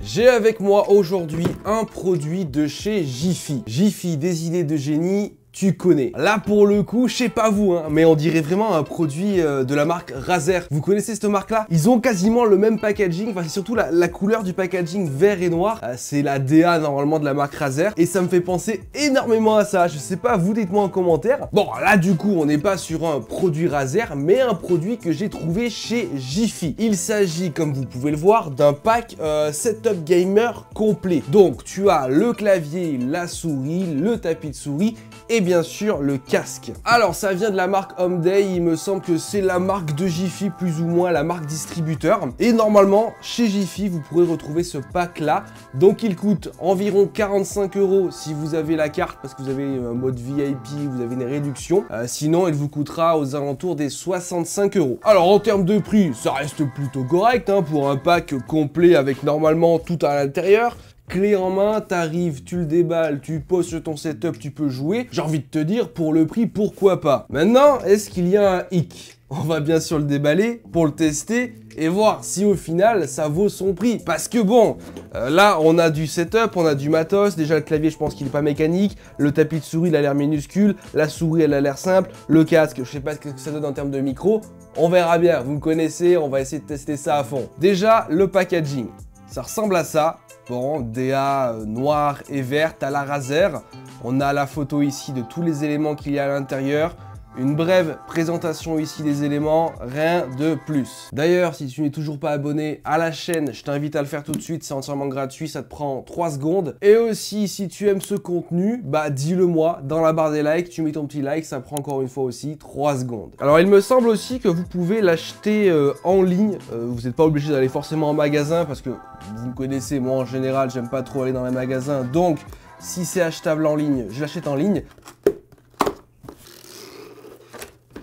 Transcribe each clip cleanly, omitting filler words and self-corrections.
J'ai avec moi aujourd'hui un produit de chez Jiffy. Jiffy, des idées de génie, tu connais. Là pour le coup, je sais pas vous, hein, mais on dirait vraiment un produit de la marque Razer. Vous connaissez cette marque là? Ils ont quasiment le même packaging, enfin c'est surtout la couleur du packaging vert et noir. C'est la DA normalement de la marque Razer et ça me fait penser énormément à ça. Je sais pas, vous dites-moi en commentaire. Bon là du coup on n'est pas sur un produit Razer, mais un produit que j'ai trouvé chez Jiffy. Il s'agit, comme vous pouvez le voir, d'un pack setup gamer complet. Donc tu as le clavier, la souris, le tapis de souris et bien sûr le casque. Alors ça vient de la marque Homeday, il me semble que c'est la marque de Jiffy, plus ou moins la marque distributeur. Et normalement chez Jiffy vous pourrez retrouver ce pack là. Donc il coûte environ 45 € si vous avez la carte, parce que vous avez un mode VIP, vous avez une réduction. Sinon il vous coûtera aux alentours des 65 €. Alors en termes de prix, ça reste plutôt correct hein, pour un pack complet avec normalement tout à l'intérieur. Clé en main, t'arrives, tu le déballes, tu poses sur ton setup, tu peux jouer. J'ai envie de te dire, pour le prix, pourquoi pas? Maintenant, est-ce qu'il y a un hic? On va bien sûr le déballer pour le tester et voir si au final ça vaut son prix. Parce que bon, là on a du setup, on a du matos. Déjà le clavier je pense qu'il n'est pas mécanique. Le tapis de souris il a l'air minuscule. La souris elle a l'air simple. Le casque, je sais pas ce que ça donne en termes de micro. On verra bien, vous me connaissez, on va essayer de tester ça à fond. Déjà le packaging, ça ressemble à ça. Bon, DA noir et verte à la Razer. On a la photo ici de tous les éléments qu'il y a à l'intérieur. Une brève présentation ici des éléments, rien de plus. D'ailleurs, si tu n'es toujours pas abonné à la chaîne, je t'invite à le faire tout de suite, c'est entièrement gratuit, ça te prend 3 secondes. Et aussi, si tu aimes ce contenu, bah dis-le moi dans la barre des likes, tu mets ton petit like, ça prend encore une fois aussi 3 secondes. Alors, il me semble aussi que vous pouvez l'acheter en ligne, vous n'êtes pas obligé d'aller forcément en magasin, parce que vous me connaissez, moi en général, j'aime pas trop aller dans les magasins, donc si c'est achetable en ligne, je l'achète en ligne.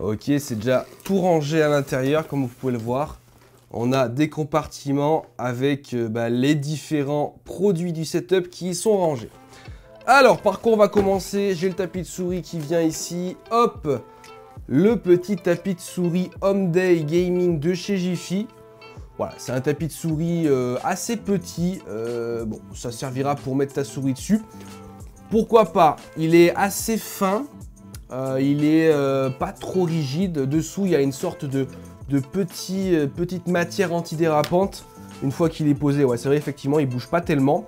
Ok, c'est déjà tout rangé à l'intérieur, comme vous pouvez le voir. On a des compartiments avec les différents produits du setup qui y sont rangés. Alors, par quoi on va commencer? J'ai le tapis de souris qui vient ici. Hop, le petit tapis de souris Homeday Gaming de chez Jiffy. Voilà, c'est un tapis de souris assez petit. Bon, ça servira pour mettre ta souris dessus. Pourquoi pas? Il est assez fin. Il est pas trop rigide. Dessous, il y a une sorte de petite matière antidérapante. Une fois qu'il est posé, ouais, c'est vrai, effectivement, il bouge pas tellement.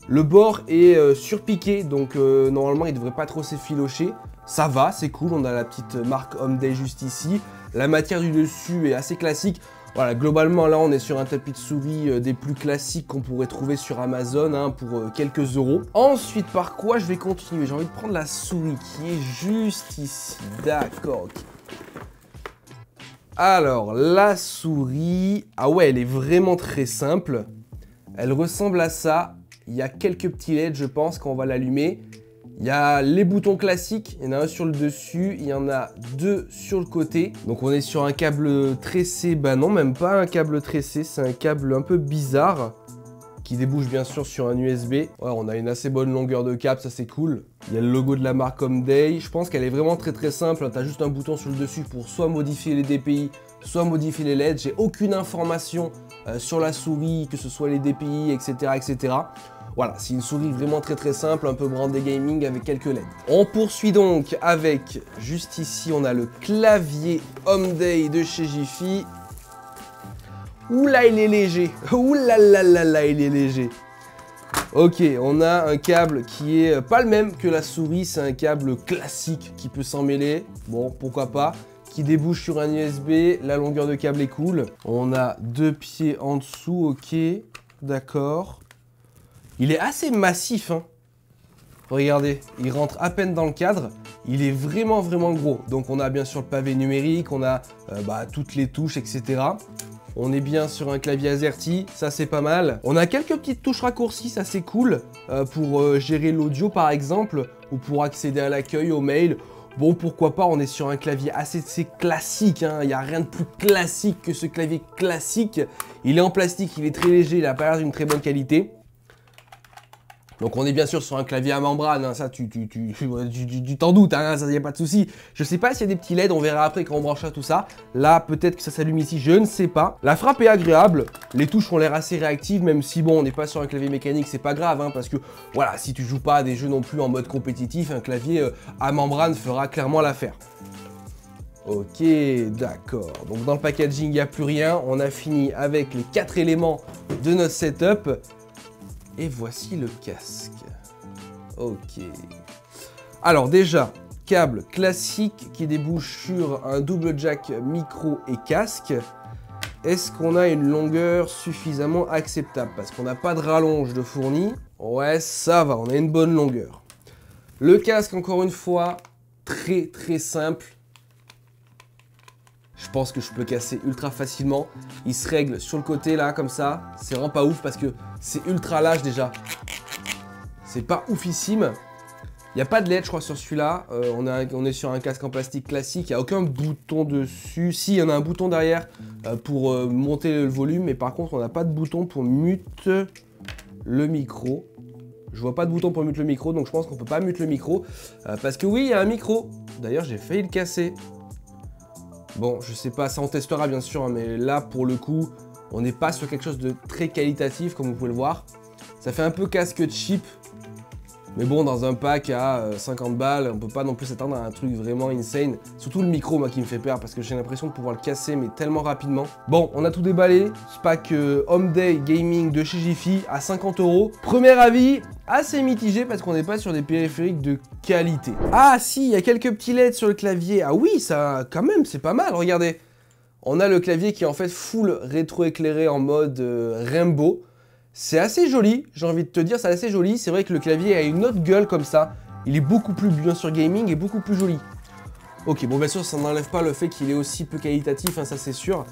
Le bord est surpiqué, donc normalement, il devrait pas trop s'effilocher. Ça va, c'est cool. On a la petite marque Homeday juste ici. La matière du dessus est assez classique. Voilà, globalement, là, on est sur un tapis de souris des plus classiques qu'on pourrait trouver sur Amazon hein, pour quelques euros. Ensuite, par quoi je vais continuer? J'ai envie de prendre la souris qui est juste ici. D'accord, ok. Alors, la souris... Ah ouais, elle est vraiment très simple. Elle ressemble à ça. Il y a quelques petits LED, je pense, quand on va l'allumer. Il y a les boutons classiques, il y en a un sur le dessus, il y en a 2 sur le côté. Donc on est sur un câble tressé, bah non, même pas un câble tressé, c'est un câble un peu bizarre qui débouche bien sûr sur un USB. Ouais, on a une assez bonne longueur de câble, ça c'est cool. Il y a le logo de la marque Homeday. Je pense qu'elle est vraiment très simple. Tu as juste un bouton sur le dessus pour soit modifier les DPI, soit modifier les LED. J'ai aucune information sur la souris, que ce soit les DPI, etc. etc. Voilà, c'est une souris vraiment très simple, un peu brandée gaming avec quelques LED. On poursuit donc avec, juste ici, on a le clavier Homeday de chez Jiffy. Oula, il est léger. Oula, il est léger. Ok, on a un câble qui est pas le même que la souris, c'est un câble classique qui peut s'en mêler. Bon, pourquoi pas. Qui débouche sur un USB, la longueur de câble est cool. On a 2 pieds en dessous, ok, d'accord. Il est assez massif, hein. Regardez, il rentre à peine dans le cadre. Il est vraiment gros. Donc on a bien sûr le pavé numérique, on a toutes les touches, etc. On est bien sur un clavier AZERTY, ça c'est pas mal. On a quelques petites touches raccourcies, ça c'est cool. Pour gérer l'audio par exemple, ou pour accéder à l'accueil, au mail. Bon, pourquoi pas, on est sur un clavier assez classique, hein. Il n'y a rien de plus classique que ce clavier classique. Il est en plastique, il est très léger, il n'a pas l'air d'une très bonne qualité. Donc on est bien sûr sur un clavier à membrane, hein, ça tu t'en doutes, hein, ça y a pas de souci. Je sais pas s'il y a des petits LED, on verra après quand on branchera tout ça. Là peut-être que ça s'allume ici, je ne sais pas. La frappe est agréable, les touches ont l'air assez réactives, même si bon on n'est pas sur un clavier mécanique, c'est pas grave, hein, parce que voilà, si tu joues pas à des jeux non plus en mode compétitif, un clavier à membrane fera clairement l'affaire. Ok, d'accord. Donc dans le packaging, il n'y a plus rien. On a fini avec les 4 éléments de notre setup. Et voici le casque. Ok. Alors déjà, câble classique qui débouche sur un double jack micro et casque. Est-ce qu'on a une longueur suffisamment acceptable? Parce qu'on n'a pas de rallonge de fourni. Ouais, ça va, on a une bonne longueur. Le casque, encore une fois, très simple. Je pense que je peux le casser ultra facilement. Il se règle sur le côté là, comme ça. C'est vraiment pas ouf parce que c'est ultra large déjà. C'est pas oufissime. Il n'y a pas de LED, je crois, sur celui-là. On est sur un casque en plastique classique. Il n'y a aucun bouton dessus. Si, il y en a un bouton derrière pour monter le volume. Mais par contre, on n'a pas de bouton pour mute le micro. Je vois pas de bouton pour mute le micro. Donc je pense qu'on peut pas mute le micro. Parce que oui, il y a un micro. D'ailleurs, j'ai failli le casser. Bon, je sais pas, ça on testera bien sûr, hein, mais là pour le coup, on n'est pas sur quelque chose de très qualitatif comme vous pouvez le voir. Ça fait un peu casque cheap, mais bon, dans un pack à 50 balles, on peut pas non plus s'attendre à un truc vraiment insane. Surtout le micro, moi, qui me fait peur parce que j'ai l'impression de pouvoir le casser, mais tellement rapidement. Bon, on a tout déballé. Ce pack Home Day Gaming de chez Jiffy à 50 €. Premier avis, assez mitigé parce qu'on n'est pas sur des périphériques de qualité. Ah si, il y a quelques petits LED sur le clavier. Ah oui, ça, quand même, c'est pas mal. Regardez. On a le clavier qui est en fait full rétro-éclairé en mode rainbow. C'est assez joli, j'ai envie de te dire, c'est assez joli. C'est vrai que le clavier a une autre gueule comme ça. Il est beaucoup plus bien sûr gaming et beaucoup plus joli. Ok, bon bien sûr ça n'enlève pas le fait qu'il est aussi peu qualitatif, hein, ça c'est sûr.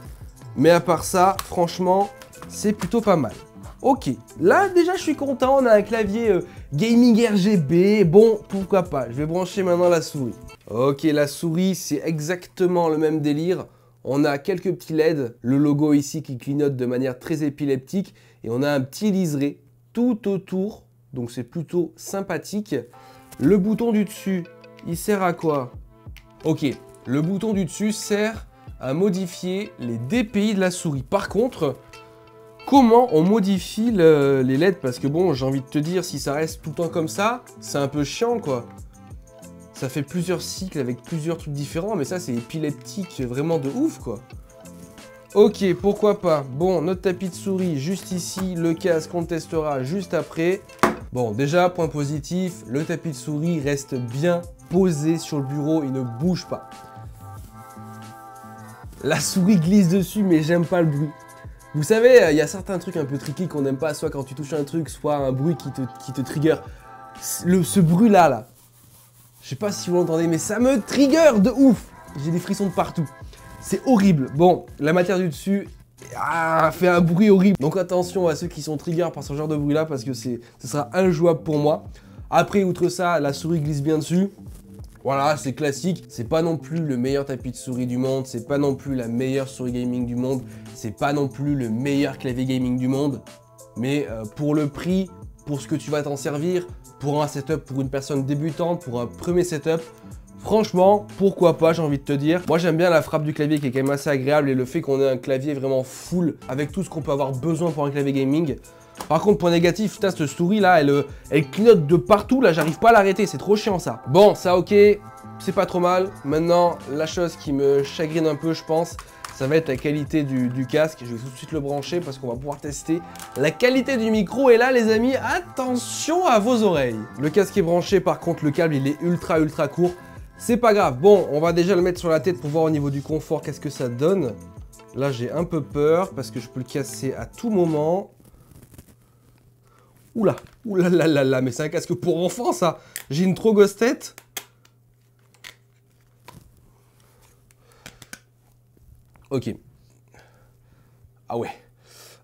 Mais à part ça, franchement, c'est plutôt pas mal. Ok, là déjà je suis content, on a un clavier gaming RGB, bon pourquoi pas. Je vais brancher maintenant la souris. Ok, la souris c'est exactement le même délire. On a quelques petits LED, le logo ici qui clignote de manière très épileptique et on a un petit liseré tout autour, donc c'est plutôt sympathique. Le bouton du dessus, il sert à quoi? Ok, le bouton du dessus sert à modifier les DPI de la souris. Par contre, comment on modifie les LED? Parce que bon, j'ai envie de te dire, si ça reste tout le temps comme ça, c'est un peu chiant quoi. Ça fait plusieurs cycles avec plusieurs trucs différents, mais ça c'est épileptique vraiment de ouf quoi. Ok, pourquoi pas. Bon, notre tapis de souris juste ici, le casque on le testera juste après. Bon, déjà, point positif, le tapis de souris reste bien posé sur le bureau, il ne bouge pas. La souris glisse dessus, mais j'aime pas le bruit. Vous savez, il y a certains trucs un peu tricky qu'on n'aime pas, soit quand tu touches un truc, soit un bruit qui te trigger. Ce bruit-là, je sais pas si vous l'entendez, mais ça me trigger de ouf. J'ai des frissons de partout. C'est horrible. Bon, la matière du dessus fait un bruit horrible. Donc attention à ceux qui sont triggers par ce genre de bruit-là, parce que ce sera injouable pour moi. Après, outre ça, la souris glisse bien dessus. Voilà, c'est classique. C'est pas non plus le meilleur tapis de souris du monde. C'est pas non plus la meilleure souris gaming du monde. C'est pas non plus le meilleur clavier gaming du monde. Mais pour le prix, pour ce que tu vas t'en servir, pour un setup pour une personne débutante, pour un premier setup, franchement, pourquoi pas, j'ai envie de te dire. Moi, j'aime bien la frappe du clavier qui est quand même assez agréable et le fait qu'on ait un clavier vraiment full avec tout ce qu'on peut avoir besoin pour un clavier gaming. Par contre, point négatif, putain, cette souris là, elle clignote de partout, là, j'arrive pas à l'arrêter, c'est trop chiant ça. Bon, ça ok, c'est pas trop mal. Maintenant, la chose qui me chagrine un peu, je pense, ça va être la qualité du casque. Je vais tout de suite le brancher parce qu'on va pouvoir tester la qualité du micro. Et là, les amis, attention à vos oreilles. Le casque est branché, par contre, le câble, il est ultra court. C'est pas grave. Bon, on va déjà le mettre sur la tête pour voir au niveau du confort qu'est-ce que ça donne. Là, j'ai un peu peur parce que je peux le casser à tout moment. Oula, oula, mais c'est un casque pour enfants, ça. J'ai une trop grosse tête. Ok. Ah ouais.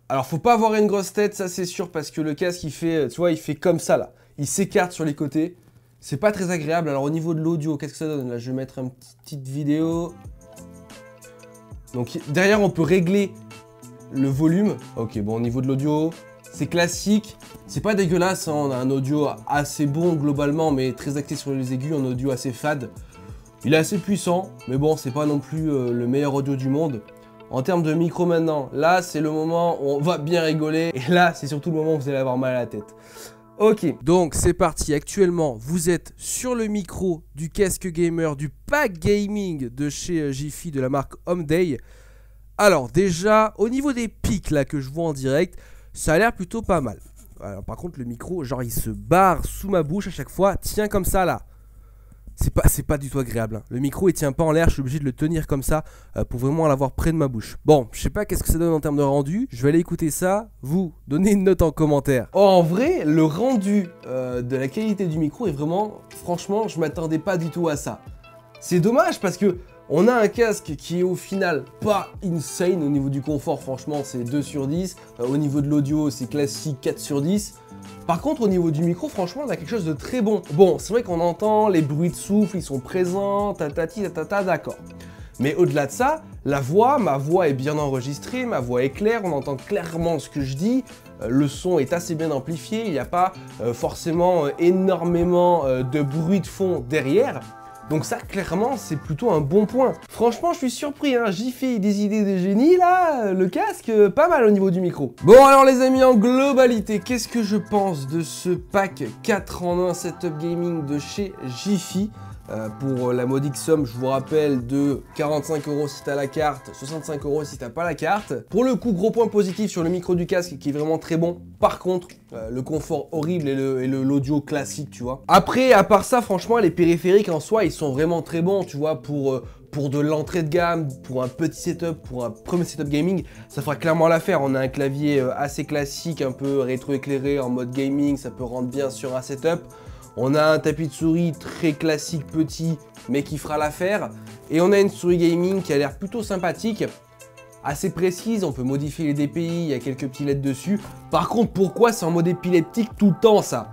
Alors, faut pas avoir une grosse tête, ça c'est sûr, parce que le casque, il fait, tu vois, il fait comme ça, là. Il s'écarte sur les côtés. C'est pas très agréable. Alors, au niveau de l'audio, qu'est-ce que ça donne? Là, je vais mettre une petite vidéo. Donc, derrière, on peut régler le volume. Ok, bon, au niveau de l'audio, c'est classique, c'est pas dégueulasse, hein. On a un audio assez bon globalement, mais très axé sur les aigus, un audio assez fade. Il est assez puissant, mais bon, c'est pas non plus le meilleur audio du monde. En termes de micro maintenant, là c'est le moment où on va bien rigoler, et là c'est surtout le moment où vous allez avoir mal à la tête. Ok, donc c'est parti. Actuellement, vous êtes sur le micro du casque gamer du pack gaming de chez Jiffy de la marque Homeday. Alors déjà, au niveau des pics là que je vois en direct, ça a l'air plutôt pas mal. Alors, par contre, le micro, genre il se barre sous ma bouche à chaque fois, tient comme ça là. C'est pas du tout agréable, hein. Le micro il tient pas en l'air, je suis obligé de le tenir comme ça pour vraiment l'avoir près de ma bouche. Bon, je sais pas qu'est-ce que ça donne en termes de rendu, je vais aller écouter ça, vous, donnez une note en commentaire. Oh, en vrai, le rendu de la qualité du micro est vraiment, franchement, je m'attendais pas du tout à ça. C'est dommage parce que on a un casque qui est au final pas insane au niveau du confort, franchement c'est 2 sur 10, au niveau de l'audio c'est classique 4 sur 10. Par contre, au niveau du micro, franchement, on a quelque chose de très bon. Bon, c'est vrai qu'on entend les bruits de souffle, ils sont présents, tatati, tatata, d'accord. Mais au-delà de ça, la voix, ma voix est bien enregistrée, ma voix est claire, on entend clairement ce que je dis, le son est assez bien amplifié, il n'y a pas forcément énormément de bruit de fond derrière. Donc ça, clairement, c'est plutôt un bon point. Franchement, je suis surpris, hein. Jiffy, des idées de génie, là, le casque, pas mal au niveau du micro. Bon, alors les amis, en globalité, qu'est-ce que je pense de ce pack 4 en 1 setup gaming de chez Jiffy? Pour la modique somme, je vous rappelle, de 45 € si t'as la carte, 65 € si t'as pas la carte. Pour le coup, gros point positif sur le micro du casque qui est vraiment très bon. Par contre, le confort horrible et l'audio classique, tu vois. Après, à part ça, franchement, les périphériques en soi, ils sont vraiment très bons, tu vois, pour de l'entrée de gamme, pour un petit setup, pour un premier setup gaming, ça fera clairement l'affaire. On a un clavier assez classique, un peu rétro-éclairé en mode gaming, ça peut rendre bien sur un setup. On a un tapis de souris très classique petit, mais qui fera l'affaire. Et on a une souris gaming qui a l'air plutôt sympathique, assez précise, on peut modifier les DPI, il y a quelques petits LED dessus. Par contre, pourquoi c'est en mode épileptique tout le temps ça?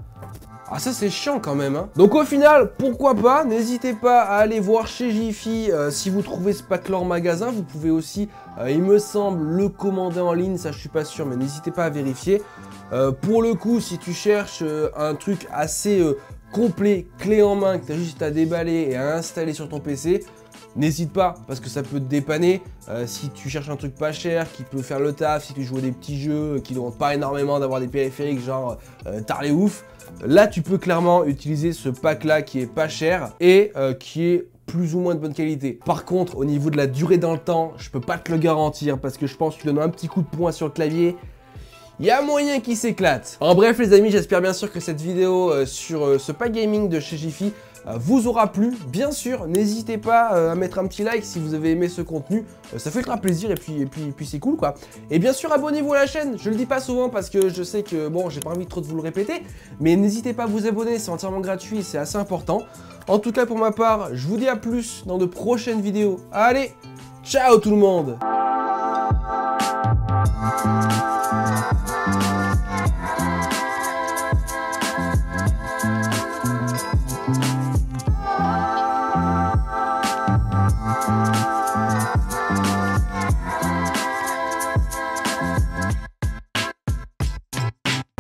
Ah ça c'est chiant quand même, hein. Donc au final, pourquoi pas, n'hésitez pas à aller voir chez Jiffy si vous trouvez ce pack là en magasin. Vous pouvez aussi, il me semble, le commander en ligne, ça je suis pas sûr, mais n'hésitez pas à vérifier. Pour le coup, si tu cherches un truc assez complet, clé en main, que tu as juste à déballer et à installer sur ton PC, n'hésite pas, parce que ça peut te dépanner. Si tu cherches un truc pas cher, qui peut faire le taf, si tu joues à des petits jeux qui ne demandent pas énormément d'avoir des périphériques, genre tarlé ouf, là tu peux clairement utiliser ce pack là qui est pas cher et qui est plus ou moins de bonne qualité. Par contre, au niveau de la durée dans le temps, je peux pas te le garantir, parce que je pense que tu donnes un petit coup de poing sur le clavier, il y a moyen qu'il s'éclate. En bref les amis, j'espère bien sûr que cette vidéo sur ce pack gaming de chez Jiffy vous aura plu. Bien sûr, n'hésitez pas à mettre un petit like si vous avez aimé ce contenu. Ça fait très plaisir et puis c'est cool quoi. Et bien sûr, abonnez-vous à la chaîne. Je le dis pas souvent parce que je sais que bon, j'ai pas envie trop de vous le répéter. Mais n'hésitez pas à vous abonner, c'est entièrement gratuit et c'est assez important. En tout cas pour ma part, je vous dis à plus dans de prochaines vidéos. Allez, ciao tout le monde!